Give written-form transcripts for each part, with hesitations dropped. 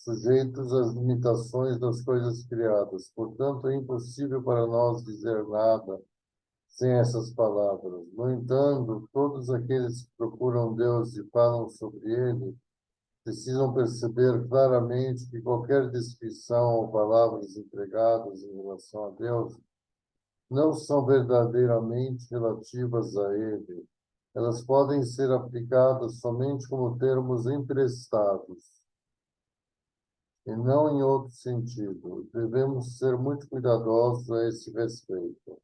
sujeitos às limitações das coisas criadas. Portanto, é impossível para nós dizer nada sem essas palavras. No entanto, todos aqueles que procuram Deus e falam sobre ele precisam perceber claramente que qualquer descrição ou palavras empregadas em relação a Deus não são verdadeiramente relativas a ele. Elas podem ser aplicadas somente como termos emprestados e não em outro sentido. Devemos ser muito cuidadosos a esse respeito.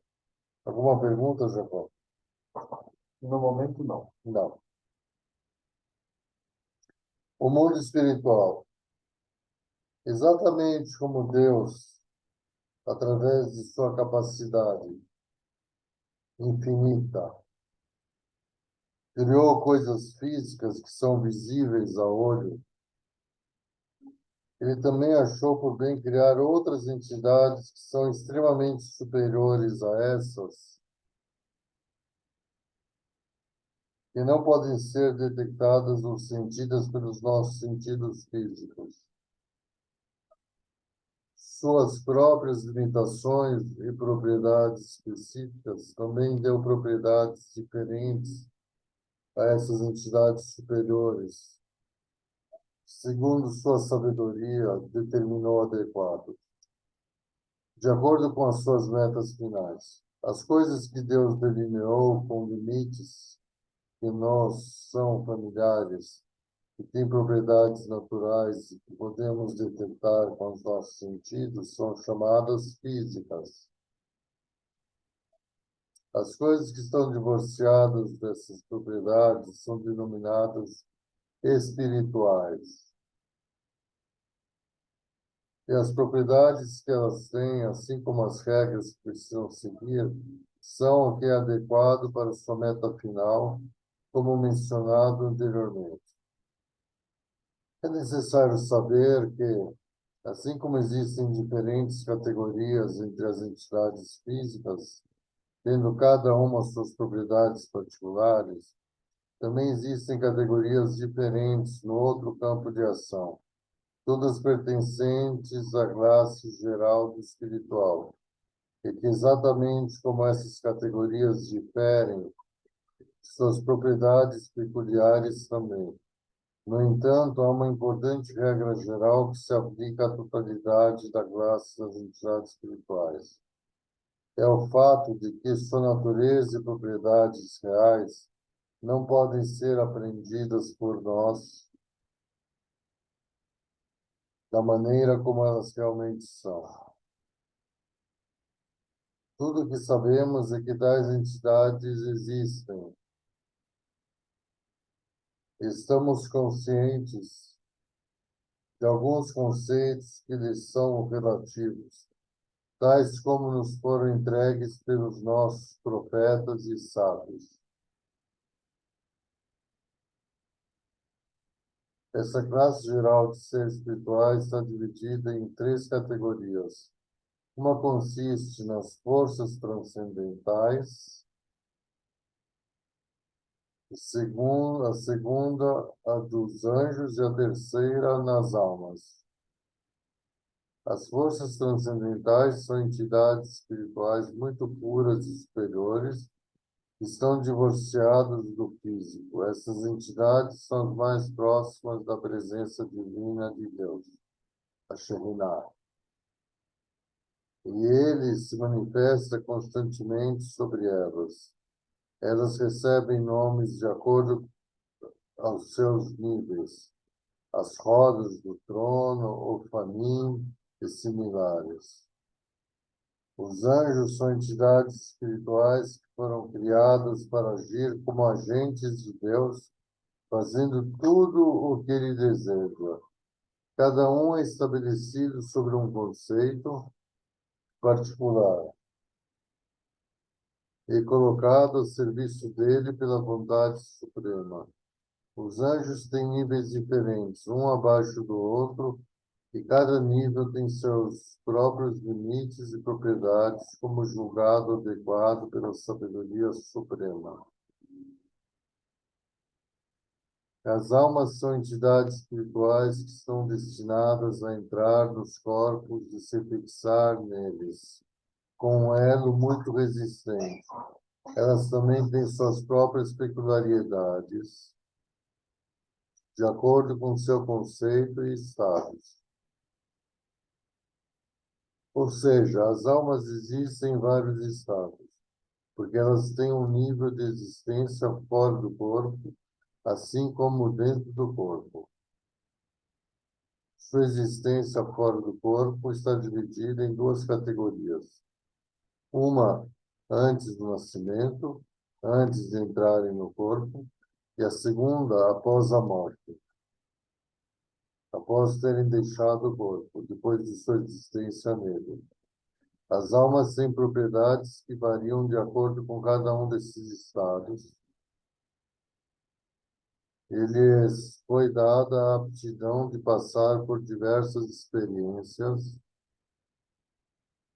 Alguma pergunta, Jacó? No momento, não. Não. O mundo espiritual. Exatamente como Deus, através de sua capacidade infinita, criou coisas físicas que são visíveis a olho, ele também achou por bem criar outras entidades que são extremamente superiores a essas, que não podem ser detectadas ou sentidas pelos nossos sentidos físicos. Suas próprias limitações e propriedades específicas também deu propriedades diferentes a essas entidades superiores, segundo sua sabedoria, determinou adequado, de acordo com as suas metas finais. As coisas que Deus delineou com limites que nós são familiares, que têm propriedades naturais e que podemos detectar com os nossos sentidos, são chamadas físicas. As coisas que estão divorciadas dessas propriedades são denominadas espirituais. E as propriedades que elas têm, assim como as regras que precisam seguir, são o que é adequado para sua meta final, como mencionado anteriormente. É necessário saber que, assim como existem diferentes categorias entre as entidades físicas, tendo cada uma suas propriedades particulares, também existem categorias diferentes no outro campo de ação, todas pertencentes à classe geral do espiritual, e que exatamente como essas categorias diferem, suas propriedades peculiares também. No entanto, há uma importante regra geral que se aplica à totalidade da classe das entidades espirituais. É o fato de que sua natureza e propriedades reais não podem ser aprendidas por nós da maneira como elas realmente são. Tudo o que sabemos é que tais entidades existem. Estamos conscientes de alguns conceitos que lhes são relativos, tais como nos foram entregues pelos nossos profetas e sábios. Essa classe geral de seres espirituais está dividida em três categorias. Uma consiste nas forças transcendentais, a segunda, a dos anjos, e a terceira, nas almas. As forças transcendentais são entidades espirituais muito puras e superiores, que estão divorciadas do físico. Essas entidades são as mais próximas da presença divina de Deus, a Shekhinah. E ele se manifesta constantemente sobre elas. Elas recebem nomes de acordo aos seus níveis, as rodas do trono, o Fanim e similares. Os anjos são entidades espirituais que foram criadas para agir como agentes de Deus, fazendo tudo o que ele deseja. Cada um é estabelecido sobre um conceito particular e colocado a serviço dele pela vontade suprema. Os anjos têm níveis diferentes, um abaixo do outro, e cada nível tem seus próprios limites e propriedades, como julgado adequado pela sabedoria suprema. As almas são entidades espirituais que estão destinadas a entrar nos corpos e se fixar neles, com um elo muito resistente. Elas também têm suas próprias peculiaridades, de acordo com seu conceito e status. Ou seja, as almas existem em vários estados, porque elas têm um nível de existência fora do corpo, assim como dentro do corpo. Sua existência fora do corpo está dividida em duas categorias. Uma antes do nascimento, antes de entrarem no corpo, e a segunda após a morte, após terem deixado o corpo, depois de sua existência nele. As almas têm propriedades que variam de acordo com cada um desses estados. Lhes foi dada a aptidão de passar por diversas experiências,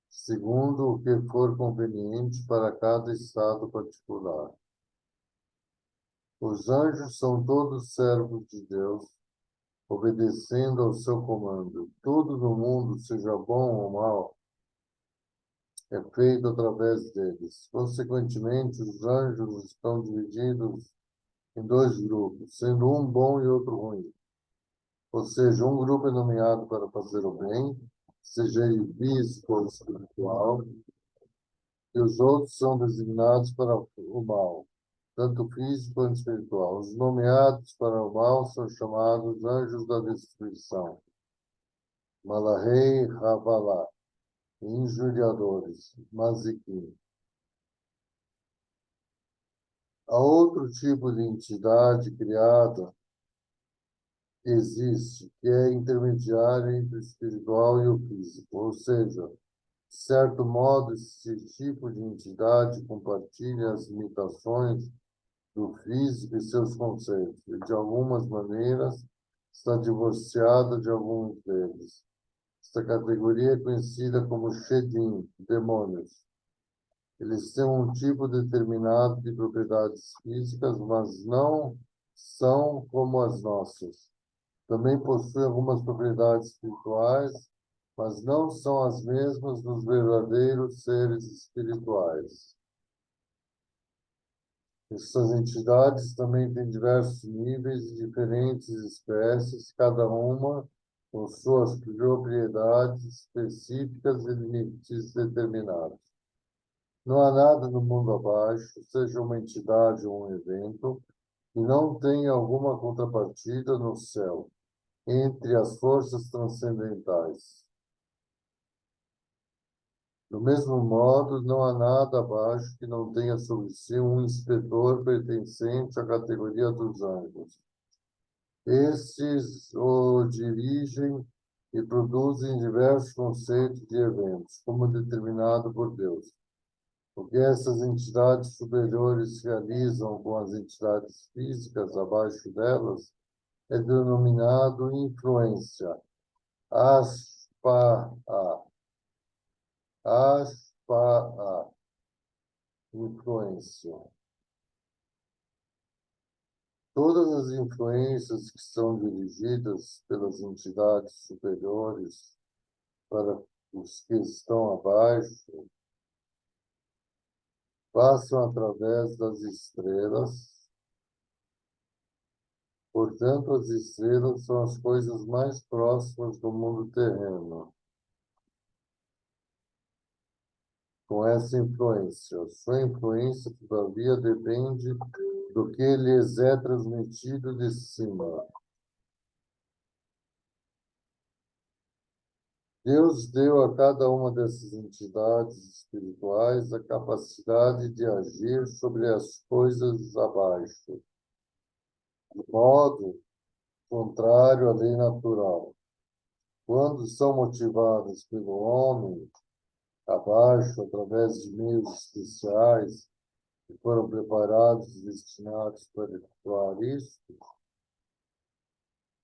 segundo o que for conveniente para cada estado particular. Os anjos são todos servos de Deus, obedecendo ao seu comando. Tudo no mundo, seja bom ou mal, é feito através deles. Consequentemente, os anjos estão divididos em dois grupos, sendo um bom e outro ruim. Ou seja, um grupo é nomeado para fazer o bem, seja ele físico ou espiritual, e os outros são designados para o mal, tanto físico quanto espiritual. Os nomeados para o mal são chamados anjos da destruição, Malahei Havalá, injuriadores, Mazikim. Há outro tipo de entidade criada que existe, que é intermediária entre o espiritual e o físico, ou seja, de certo modo, esse tipo de entidade compartilha as limitações do físico e seus conceitos, e de algumas maneiras está divorciada de alguns deles. Esta categoria é conhecida como Shedim, demônios. Eles têm um tipo determinado de propriedades físicas, mas não são como as nossas. Também possuem algumas propriedades espirituais, mas não são as mesmas dos verdadeiros seres espirituais. Essas entidades também têm diversos níveis e diferentes espécies, cada uma com suas propriedades específicas e limites determinados. Não há nada no mundo abaixo, seja uma entidade ou um evento, que não tenha alguma contrapartida no céu, entre as forças transcendentais. Do mesmo modo, não há nada abaixo que não tenha sobre si um inspetor pertencente à categoria dos anjos. Estes o dirigem e produzem diversos conceitos de eventos, como determinado por Deus. O que essas entidades superiores realizam com as entidades físicas abaixo delas é denominado influência, aspa-a, aspa-a, influência. Todas as influências que são dirigidas pelas entidades superiores para os que estão abaixo passam através das estrelas. Portanto, as estrelas são as coisas mais próximas do mundo terreno, com essa influência. Sua influência, todavia, depende do que lhes é transmitido de cima. Deus deu a cada uma dessas entidades espirituais a capacidade de agir sobre as coisas abaixo, de modo contrário à lei natural. Quando são motivadas pelo homem, abaixo, através de meios especiais que foram preparados e destinados para efetuar isso,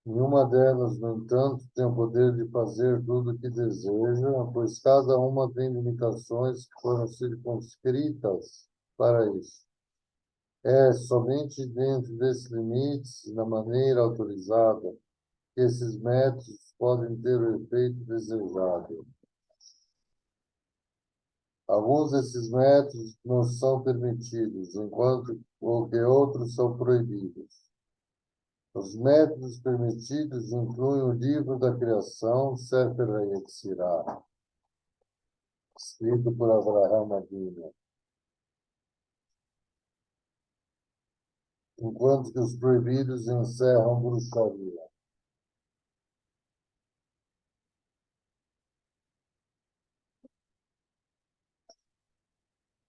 nenhuma delas, no entanto, tem o poder de fazer tudo o que deseja, pois cada uma tem limitações que foram circunscritas para isso. É somente dentro desses limites, na maneira autorizada, que esses métodos podem ter o efeito desejado. Alguns desses métodos não são permitidos, enquanto que outros são proibidos. Os métodos permitidos incluem o livro da criação, Sefer HaYetzirah, escrito por Avraham Avinu, enquanto que os proibidos encerram bruxaria.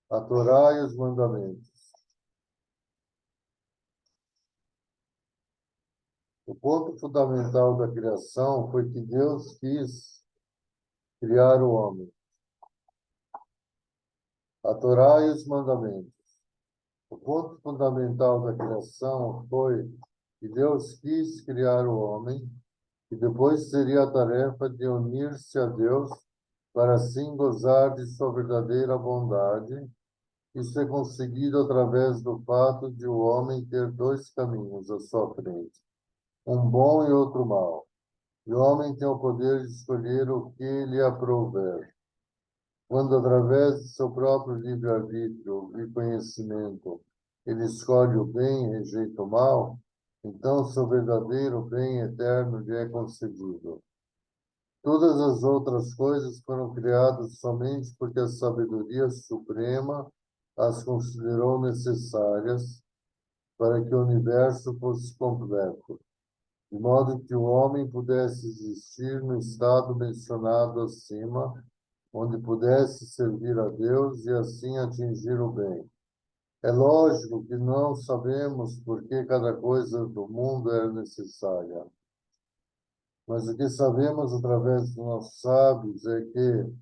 A Torá e os mandamentos. O ponto fundamental da criação foi que Deus quis criar o homem. A Torá e os mandamentos. O ponto fundamental da criação foi que Deus quis criar o homem e depois seria a tarefa de unir-se a Deus para assim gozar de sua verdadeira bondade. Isso é conseguido através do fato de o homem ter dois caminhos à sua frente, um bom e outro mau. E o homem tem o poder de escolher o que lhe aprouver. Quando, através de seu próprio livre-arbítrio e conhecimento, ele escolhe o bem e rejeita o mal, então seu verdadeiro bem eterno lhe é concedido. Todas as outras coisas foram criadas somente porque a sabedoria suprema as considerou necessárias para que o universo fosse completo, de modo que o homem pudesse existir no estado mencionado acima, onde pudesse servir a Deus e assim atingir o bem. É lógico que não sabemos por que cada coisa do mundo era necessária, mas o que sabemos através dos nossos sábios é que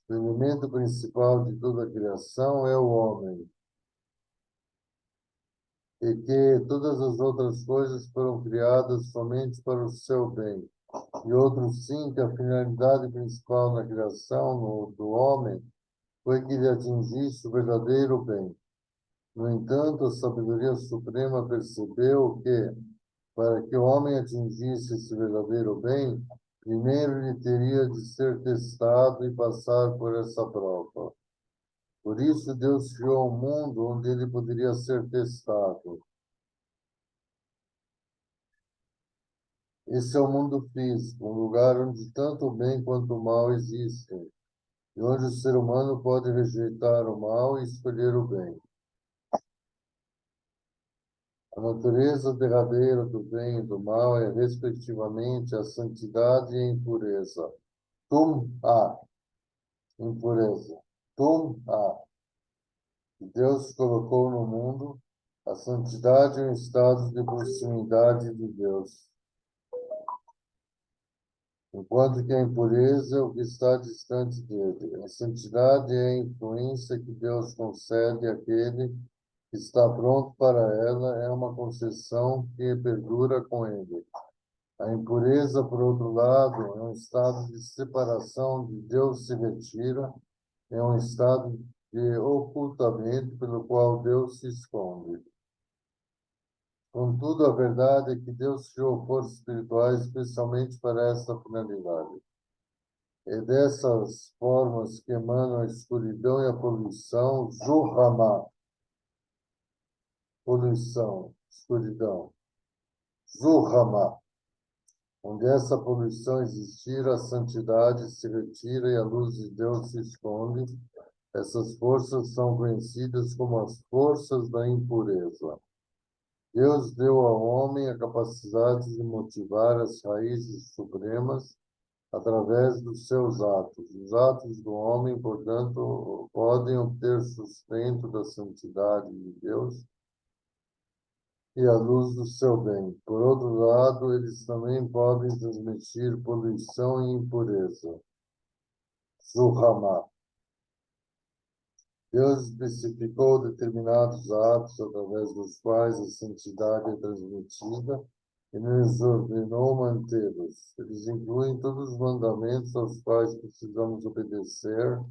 o elemento principal de toda a criação é o homem, e que todas as outras coisas foram criadas somente para o seu bem. E outros sim, que a finalidade principal na criação do homem foi que ele atingisse o verdadeiro bem. No entanto, a sabedoria suprema percebeu que, para que o homem atingisse esse verdadeiro bem, primeiro ele teria de ser testado e passar por essa prova. Por isso, Deus criou um mundo onde ele poderia ser testado. Esse é o mundo físico, um lugar onde tanto o bem quanto o mal existem, e onde o ser humano pode rejeitar o mal e escolher o bem. A natureza derradeira do bem e do mal é, respectivamente, a santidade e a impureza. Tum-a, impureza. Tum-a. Deus colocou no mundo a santidade em estado de proximidade de Deus, enquanto que a impureza é o que está distante dele. A santidade é a influência que Deus concede àquele que está pronto para ela, é uma concessão que perdura com ele. A impureza, por outro lado, é um estado de separação de Deus se retira, é um estado de ocultamento pelo qual Deus se esconde. Contudo, a verdade é que Deus criou forças espirituais especialmente para essa finalidade. É dessas formas que emanam a escuridão e a poluição, Zuhama, poluição, escuridão, Zuhama. Onde essa poluição existir, a santidade se retira e a luz de Deus se esconde. Essas forças são conhecidas como as forças da impureza. Deus deu ao homem a capacidade de motivar as raízes supremas através dos seus atos. Os atos do homem, portanto, podem obter sustento da santidade de Deus e a luz do seu bem. Por outro lado, eles também podem transmitir poluição e impureza. Zuhama. Deus especificou determinados atos através dos quais a santidade é transmitida e nos ordenou mantê-los. Eles incluem todos os mandamentos aos quais precisamos obedecer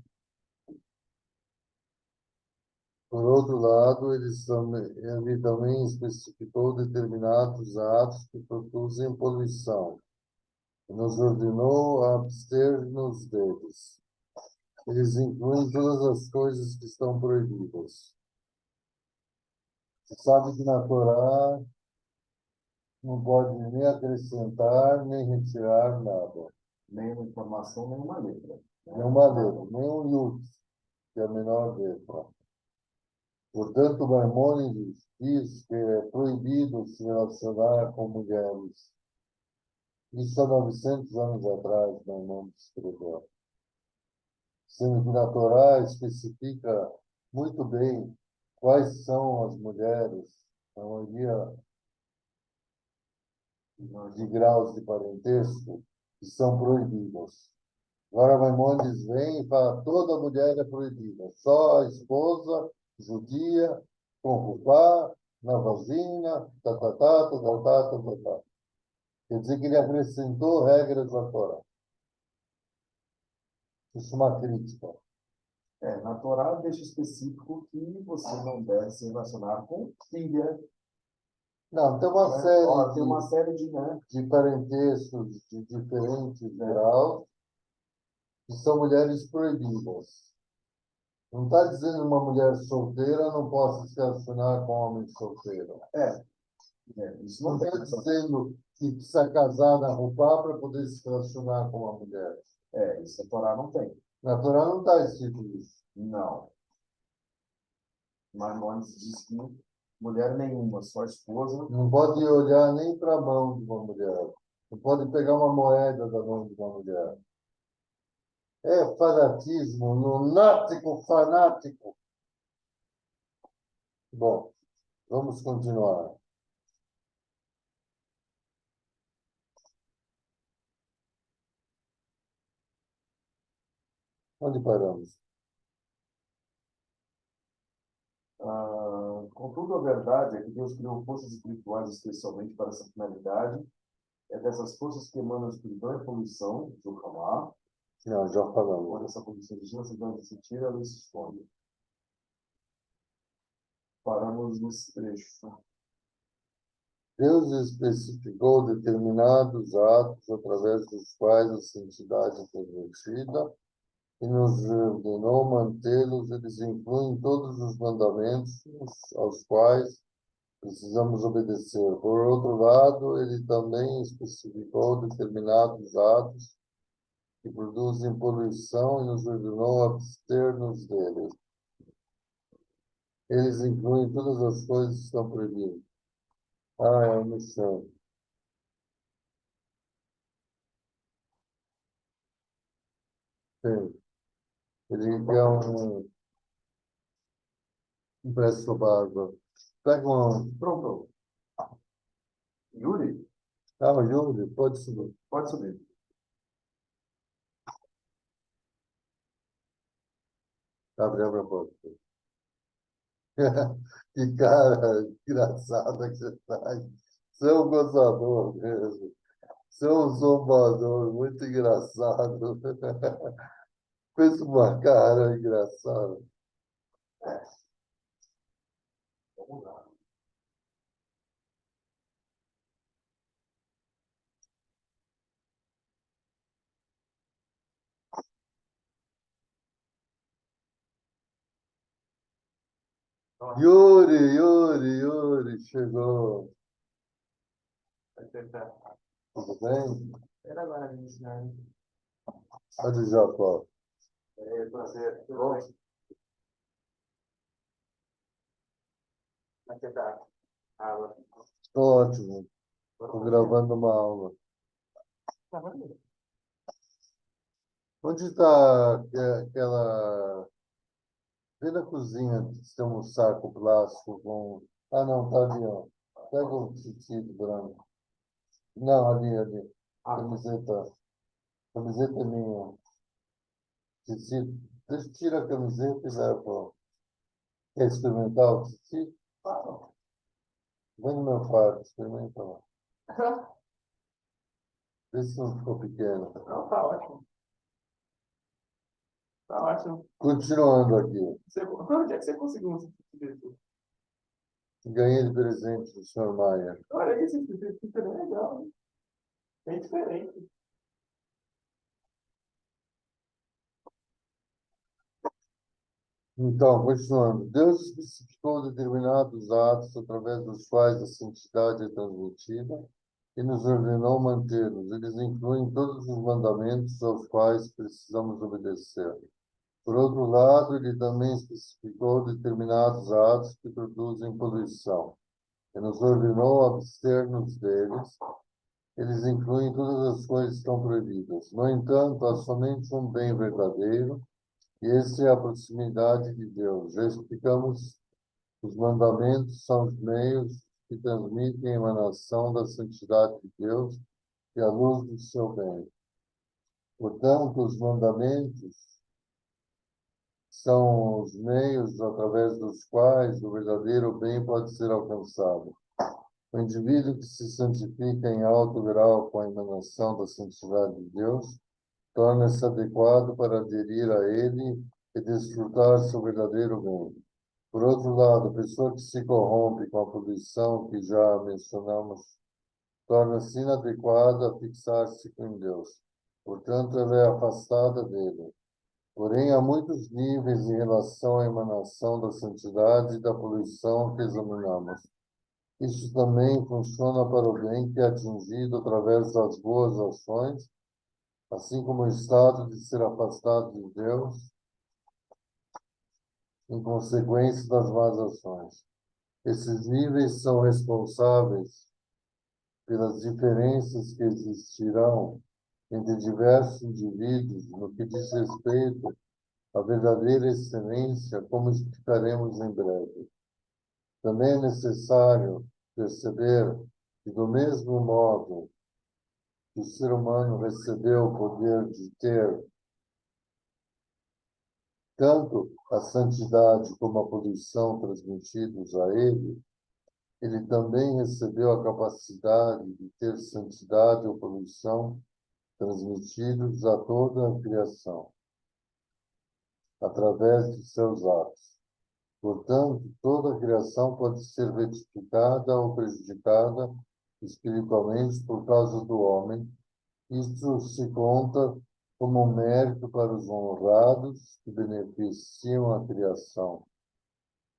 Por outro lado, ele também especificou determinados atos que produzem poluição e nos ordenou a abster-nos deles. Eles incluem todas as coisas que estão proibidas. Você sabe que na Torá não pode nem acrescentar, nem retirar nada. Nenhuma informação, nenhuma letra. Nenhuma letra, nem um yud, que é a menor letra. Portanto, Maimônides diz que é proibido se relacionar com mulheres. Isso há 900 anos atrás, Maimônides escreveu. Sendo que na Torá especifica muito bem quais são as mulheres, a maioria de graus de parentesco, que são proibidas. Agora Maimônides vem e fala toda mulher é proibida, só a esposa judia, com rupá, na vagina, tá. Quer dizer que ele acrescentou regras à Torá. Isso é uma crítica. Na Torá deixa específico que você não deve se relacionar com filha. Não, tem uma Né? série Ó, tem uma série de, né? de parentescos de diferentes graus que são mulheres proibidas. Não está dizendo uma mulher solteira não possa se relacionar com homem solteiro. Isso Não não tem. está dizendo que precisa casar na roupa para poder se relacionar com uma mulher. Isso a Torá não tem. Na Torá não está escrito isso. Não. Maimônides diz que mulher nenhuma, só esposa. Não pode olhar nem para a mão de uma mulher. Não pode pegar uma moeda da mão de uma mulher. É fanatismo, lunático fanático. Bom, vamos continuar. Onde paramos? Contudo, a verdade é que Deus criou forças espirituais especialmente para essa finalidade. É dessas forças que emanam a escuridão e poluição, Yohamá. Não, já falamos. Quando essa poluição origina, se onde se tira, ela se esconde. Paramos nesse trecho. Deus especificou determinados atos através dos quais a santidade é transmitida e nos ordenou mantê-los. Eles incluem todos os mandamentos aos quais precisamos obedecer. Por outro lado, ele também especificou determinados atos que produzem poluição e nos ordenou abster-nos deles. Eles incluem todas as coisas que estão proibidas. É uma missão. Sim. Ele é um preço barba. Pega um. Pronto. Yuri, Ah, Júlio, pode subir. pode subir. Abre a porta. Que cara engraçado que você faz. Você é um gozador mesmo. Você é um zombador muito engraçado. Fez uma cara engraçada. Vamos lá. Yuri, chegou. Vai tentar. Tudo bem? Era agora me ensinar. Olha o Jacó. Prazer. Vai tentar. Água. Ótimo. Estou gravando uma aula. Tá vendo? Onde está aquela... Vê na cozinha se tem um saco plástico com... Ah, não, tá ali, ó. Pega o tecido branco. Não, ali. Camiseta. Camiseta é minha. Tecido. Deixa eu tirar a camiseta e leva. Quer experimentar o tecido? Vem no meu quarto, experimenta lá. Vê se não ficou pequeno. Não, tá ótimo. Tá ótimo. Continuando aqui. Onde é que você conseguiu esse título? Ganhei de presente do Sr. Maia. Olha, esse título é legal, né? Bem diferente. Então, continuando. Deus especificou determinados atos através dos quais a santidade é transmitida e nos ordenou mantê-los. Eles incluem todos os mandamentos aos quais precisamos obedecer. Por outro lado, ele também especificou determinados atos que produzem poluição e nos ordenou abster-nos deles. Eles incluem todas as coisas que estão proibidas. No entanto, há somente um bem verdadeiro, e esse é a proximidade de Deus. Já explicamos, os mandamentos são os meios que transmitem a emanação da santidade de Deus e a luz do seu bem. Portanto, os mandamentos são os meios através dos quais o verdadeiro bem pode ser alcançado. O indivíduo que se santifica em alto grau com a emanação da santidade de Deus torna-se adequado para aderir a ele e desfrutar seu verdadeiro bem. Por outro lado, a pessoa que se corrompe com a poluição que já mencionamos torna-se inadequada a fixar-se com Deus. Portanto, ela é afastada dele. Porém, há muitos níveis em relação à emanação da santidade e da poluição que examinamos. Isso também funciona para o bem que é atingido através das boas ações, assim como o estado de ser afastado de Deus em consequência das más ações. Esses níveis são responsáveis pelas diferenças que existirão entre diversos indivíduos no que diz respeito à verdadeira excelência, como explicaremos em breve. Também é necessário perceber que, do mesmo modo que o ser humano recebeu o poder de ter tanto a santidade como a poluição transmitidos a ele, ele também recebeu a capacidade de ter santidade ou poluição transmitidos a toda a criação, através de seus atos. Portanto, toda a criação pode ser retificada ou prejudicada espiritualmente por causa do homem. Isso se conta como um mérito para os honrados que beneficiam a criação,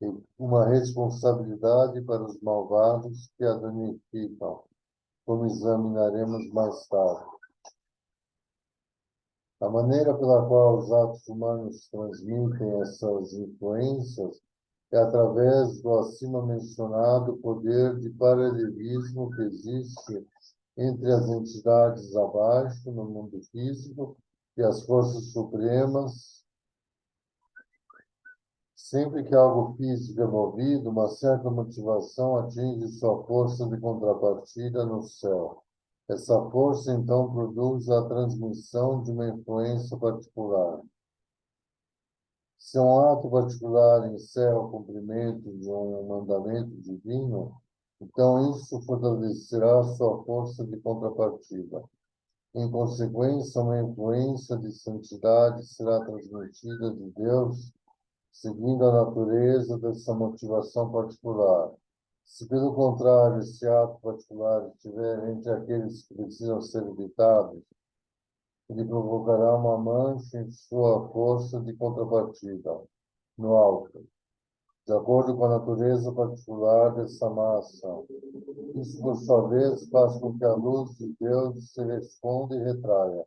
e uma responsabilidade para os malvados que a danificam, como examinaremos mais tarde. A maneira pela qual os atos humanos transmitem essas influências é através do acima mencionado poder de paralelismo que existe entre as entidades abaixo, no mundo físico, e as forças supremas. Sempre que algo físico é movido, uma certa motivação atinge sua força de contrapartida no céu. Essa força, então, produz a transmissão de uma influência particular. Se um ato particular encerra o cumprimento de um mandamento divino, então isso fortalecerá sua força de contrapartida. Em consequência, uma influência de santidade será transmitida de Deus, seguindo a natureza dessa motivação particular. Se, pelo contrário, esse ato particular estiver entre aqueles que precisam ser evitados, ele provocará uma mancha em sua força de contrapartida, no alto, de acordo com a natureza particular dessa má ação. Isso, por sua vez, faz com que a luz de Deus se responda e retraia.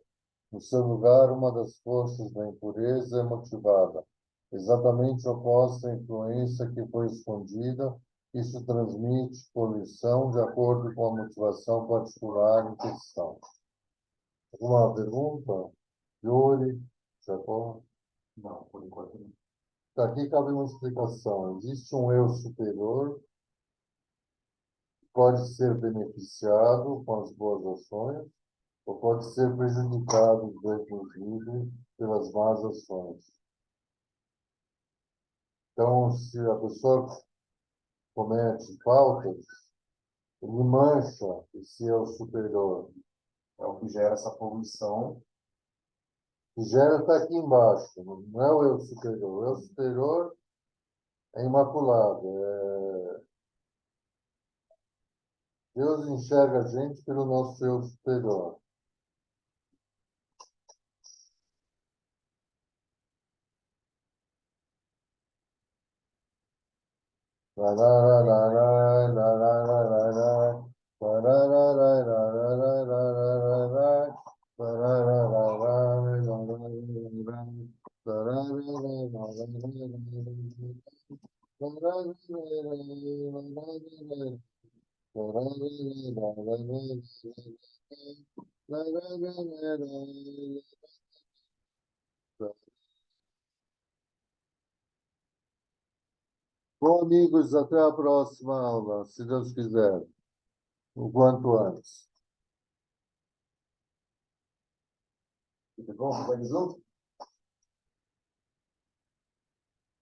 No seu lugar, uma das forças da impureza é motivada, exatamente oposta à influência que foi escondida. Isso transmite poluição de acordo com a motivação particular em questão. Alguma pergunta? Yuri? Jacó? Não, por enquanto não. Aqui cabe uma explicação. Existe um eu superior que pode ser beneficiado com as boas ações ou pode ser prejudicado, inclusive, pelas más ações. Então, se a pessoa comete faltas, ele mancha esse eu superior. É o que gera essa poluição O gera está aqui embaixo, não é o eu superior. O eu superior é imaculado. Deus enxerga a gente pelo nosso eu superior. Bom, amigos, até a próxima aula, se Deus quiser, o quanto antes. Tudo bom? Segue junto?